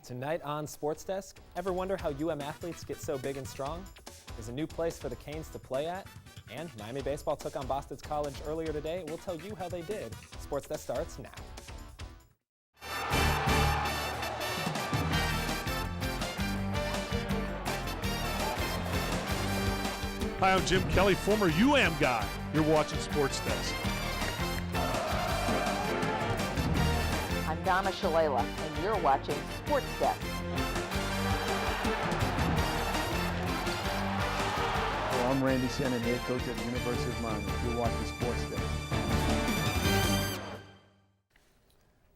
Tonight on SportsDesk, ever wonder how UM athletes get so big and strong? There's a new place for the Canes to play at, and Miami baseball took on Boston College earlier today. We'll tell you how they did. SportsDesk starts now. Hi, I'm Jim Kelly, former UM guy. You're watching SportsDesk. I'm Donna Shalala, and you're watching SportsDesk. Well, I'm Randy Shannon, head coach at the University of Miami. You're watching SportsDesk.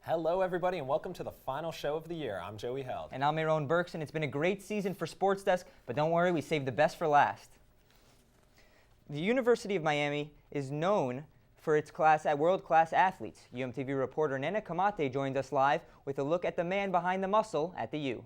Hello, everybody, and welcome to the final show of the year. I'm Joey Held. And I'm Aaron Burks, and it's been a great season for SportsDesk, but don't worry, we saved the best for last. The University of Miami is known for its world-class athletes. UMTV reporter Nena Kamate joins us live with a look at the man behind the muscle at the U.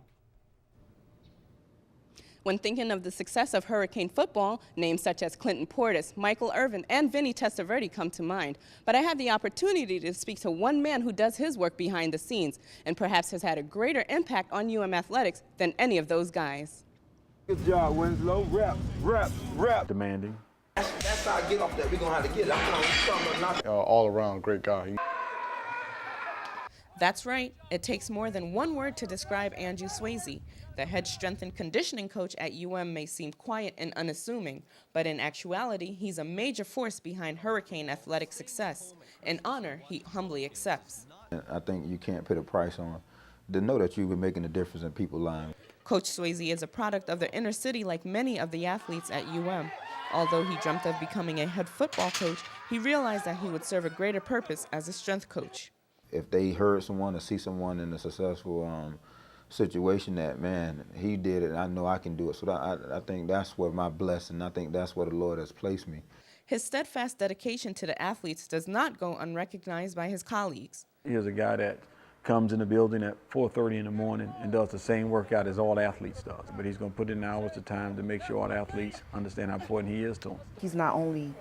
When thinking of the success of Hurricane football, names such as Clinton Portis, Michael Irvin, and Vinny Testaverde come to mind. But I had the opportunity to speak to one man who does his work behind the scenes and perhaps has had a greater impact on UM athletics than any of those guys. Good job, Winslow. Rep. Demanding. That's how I get off that. We're going to have to get it. All around great guy. That's right. It takes more than one word to describe Andrew Swayze. The head strength and conditioning coach at UM may seem quiet and unassuming, but in actuality, he's a major force behind Hurricane athletic success, an honor he humbly accepts. I think you can't put a price on to know that you've been making a difference in people's lives. Coach Swayze is a product of the inner city like many of the athletes at UM. Although he dreamt of becoming a head football coach, he realized that he would serve a greater purpose as a strength coach. If they heard someone or see someone in a successful situation that, man, he did it, and I know I can do it. So I think that's where my blessing, I think that's where the Lord has placed me. His steadfast dedication to the athletes does not go unrecognized by his colleagues. Here's a guy that comes in the building at 4:30 in the morning and does the same workout as all athletes does. But he's going to put in hours of time to make sure all athletes understand how important he is to them. He's not only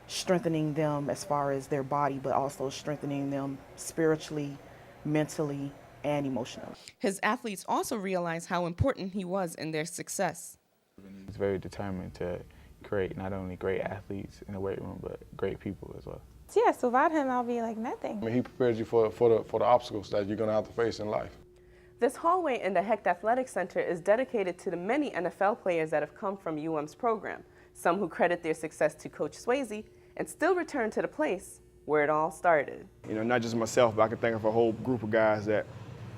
strengthening them as far as their body, but also strengthening them spiritually, mentally, and emotionally. His athletes also realize how important he was in their success. He's very determined to create not only great athletes in the weight room, but great people as well. Yeah, so without him, I'll be like nothing. I mean, he prepares you for the obstacles that you're going to have to face in life. This hallway in the Hecht Athletic Center is dedicated to the many NFL players that have come from UM's program, some who credit their success to Coach Swayze and still return to the place where it all started. You know, not just myself, but I can think of a whole group of guys that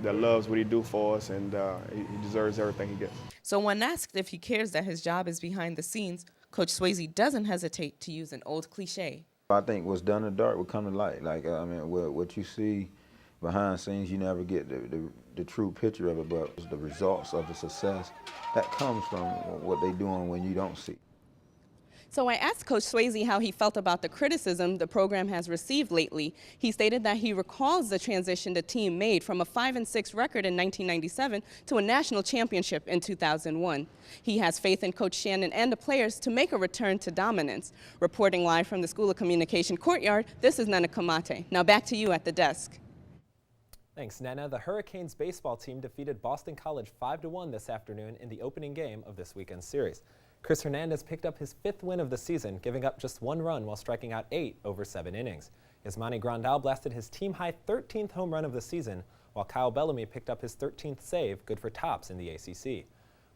loves what he do for us, and he deserves everything he gets. So when asked if he cares that his job is behind the scenes, Coach Swayze doesn't hesitate to use an old cliche. I think what's done in the dark will come to light. Like, I mean, what you see behind the scenes, you never get the true picture of it, but the results of the success, that comes from what they're doing when you don't see. So I asked Coach Swayze how he felt about the criticism the program has received lately. He stated that he recalls the transition the team made from a 5-6 record in 1997 to a national championship in 2001. He has faith in Coach Shannon and the players to make a return to dominance. Reporting live from the School of Communication courtyard, this is Nena Kamate. Now back to you at the desk. Thanks, Nena. The Hurricanes baseball team defeated Boston College 5-1 this afternoon in the opening game of this weekend's series. Chris Hernandez picked up his 5th win of the season, giving up just 1 run while striking out 8 over 7 innings. Yasmani Grandal blasted his team-high 13th home run of the season, while Kyle Bellamy picked up his 13th save, good for tops in the ACC.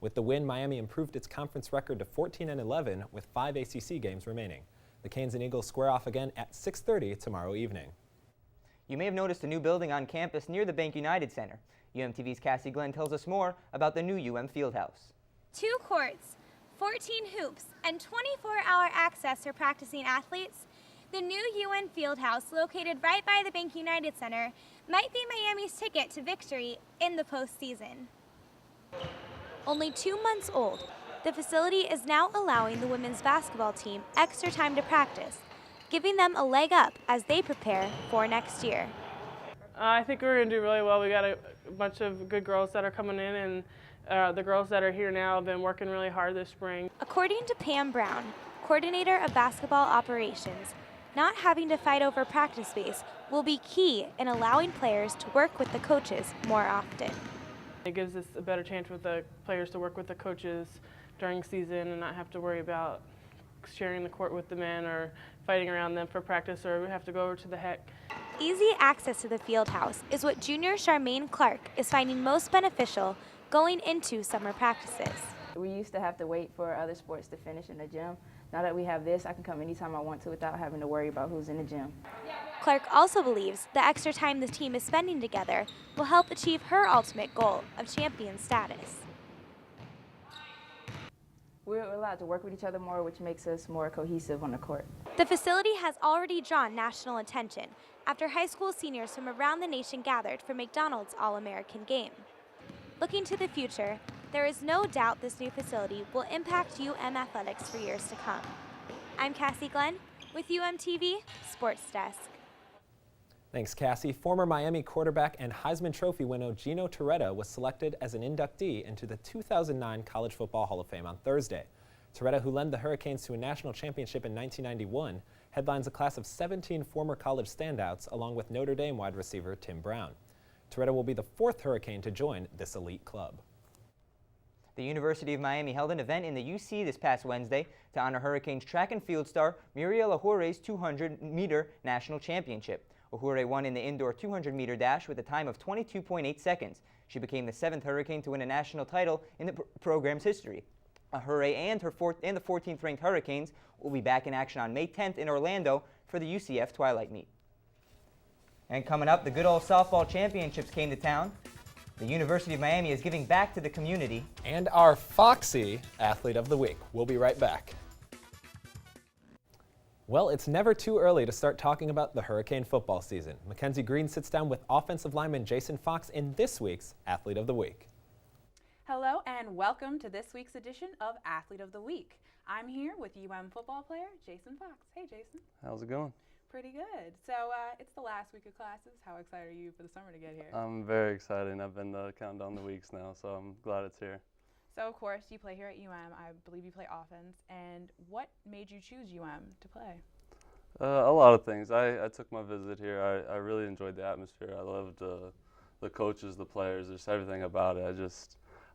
With the win, Miami improved its conference record to 14-11 with 5 ACC games remaining. The Canes and Eagles square off again at 6:30 tomorrow evening. You may have noticed a new building on campus near the Bank United Center. UMTV's Cassie Glenn tells us more about the new UM Fieldhouse. 2 courts, 14 hoops, and 24-hour access for practicing athletes, the new UN Fieldhouse, located right by the Bank United Center, might be Miami's ticket to victory in the postseason. Only 2 months old, the facility is now allowing the women's basketball team extra time to practice, giving them a leg up as they prepare for next year. I think we're going to do really well. We got a bunch of good girls that are coming in, and the girls that are here now have been working really hard this spring. According to Pam Brown, coordinator of basketball operations, not having to fight over practice space will be key in allowing players to work with the coaches more often. It gives us a better chance with the players to work with the coaches during season and not have to worry about sharing the court with the men or fighting around them for practice, or we have to go over to the HEC. Easy access to the field house is what junior Charmaine Clark is finding most beneficial going into summer practices. We used to have to wait for other sports to finish in the gym. Now that we have this, I can come anytime I want to without having to worry about who's in the gym. Clark also believes the extra time the team is spending together will help achieve her ultimate goal of champion status. We're allowed to work with each other more, which makes us more cohesive on the court. The facility has already drawn national attention after high school seniors from around the nation gathered for McDonald's All-American Game. Looking to the future, there is no doubt this new facility will impact UM athletics for years to come. I'm Cassie Glenn with UMTV Sports Desk. Thanks, Cassie. Former Miami quarterback and Heisman Trophy winner Gino Torretta was selected as an inductee into the 2009 College Football Hall of Fame on Thursday. Torretta, who led the Hurricanes to a national championship in 1991, headlines a class of 17 former college standouts along with Notre Dame wide receiver Tim Brown. Torretta will be the fourth Hurricane to join this elite club. The University of Miami held an event in the UC this past Wednesday to honor Hurricanes track and field star Muriel Ajure's 200-meter national championship. Ajure won in the indoor 200-meter dash with a time of 22.8 seconds. She became the 7th Hurricane to win a national title in the program's history. Ajure and the 14th-ranked Hurricanes will be back in action on May 10th in Orlando for the UCF Twilight Meet. And coming up, the good old softball championships came to town. The University of Miami is giving back to the community. And our Foxy Athlete of the Week. We'll be right back. Well, it's never too early to start talking about the Hurricane football season. Mackenzie Green sits down with offensive lineman Jason Fox in this week's Athlete of the Week. Hello and welcome to this week's edition of Athlete of the Week. I'm here with UM football player Jason Fox. Hey Jason. How's it going? Pretty good. So it's the last week of classes. How excited are you for the summer to get here? I'm very excited. I've been counting down the weeks now, so I'm glad it's here. So of course you play here at UM. I believe you play offense. And what made you choose UM to play? A lot of things. I took my visit here. I really enjoyed the atmosphere. I loved the coaches, the players, just everything about it.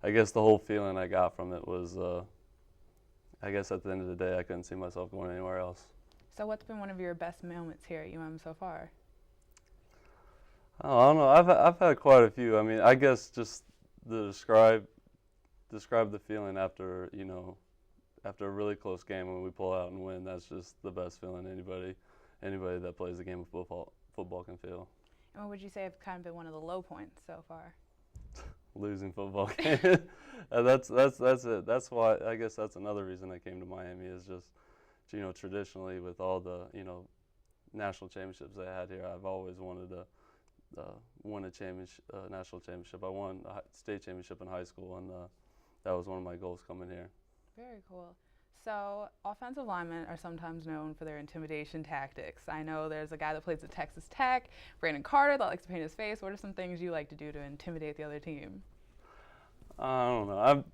I guess the whole feeling I got from it was, I guess at the end of the day, I couldn't see myself going anywhere else. So what's been one of your best moments here at UM so far? Oh, I don't know. I've had quite a few. I mean, I guess just to describe the feeling after, after a really close game when we pull out and win. That's just the best feeling anybody that plays the game of football can feel. And what would you say have kind of been one of the low points so far? Losing football game. That's it. That's why I guess that's another reason I came to Miami is just, traditionally with all the, national championships I had here, I've always wanted to win a national championship. I won a state championship in high school, and that was one of my goals coming here. Very cool. So offensive linemen are sometimes known for their intimidation tactics. I know there's a guy that plays at Texas Tech, Brandon Carter, that likes to paint his face. What are some things you like to do to intimidate the other team? I don't know.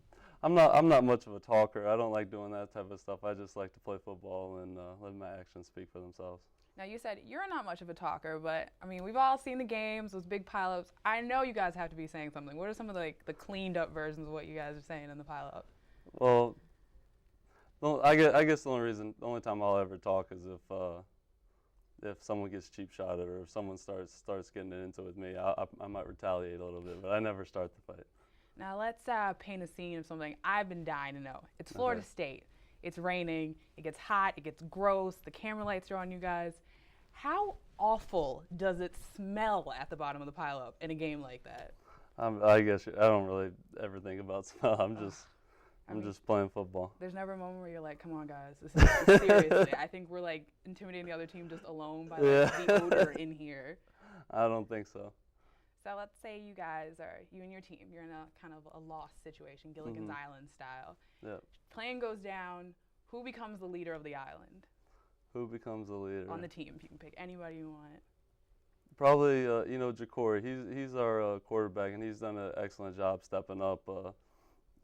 I'm not much of a talker. I don't like doing that type of stuff. I just like to play football and let my actions speak for themselves. Now you said you're not much of a talker, but I mean we've all seen the games, those big pileups. I know you guys have to be saying something. What are some of the cleaned up versions of what you guys are saying in the pileup? Well, I guess the only time I'll ever talk is if someone gets cheap shotted or if someone starts getting into it with me. I might retaliate a little bit, but I never start the fight. Now let's paint a scene of something I've been dying to know. It's Florida State. It's raining. It gets hot. It gets gross. The camera lights are on you guys. How awful does it smell at the bottom of the pileup in a game like that? I guess I don't really ever think about smell. I'm just playing football. There's never a moment where you're like, come on, guys. This is seriously. I think we're intimidating the other team just alone by the odor in here. I don't think so. So let's say you and your team, you're in a kind of a lost situation, Gilligan's Island style. Yep. Plane goes down. Who becomes the leader of the island? Who becomes the leader? On the team. You can pick anybody you want. Probably, Jacory. He's our quarterback, and he's done an excellent job stepping up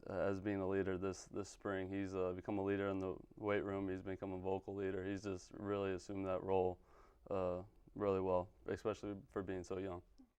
as being a leader this spring. He's become a leader in the weight room. He's become a vocal leader. He's just really assumed that role really well, especially for being so young.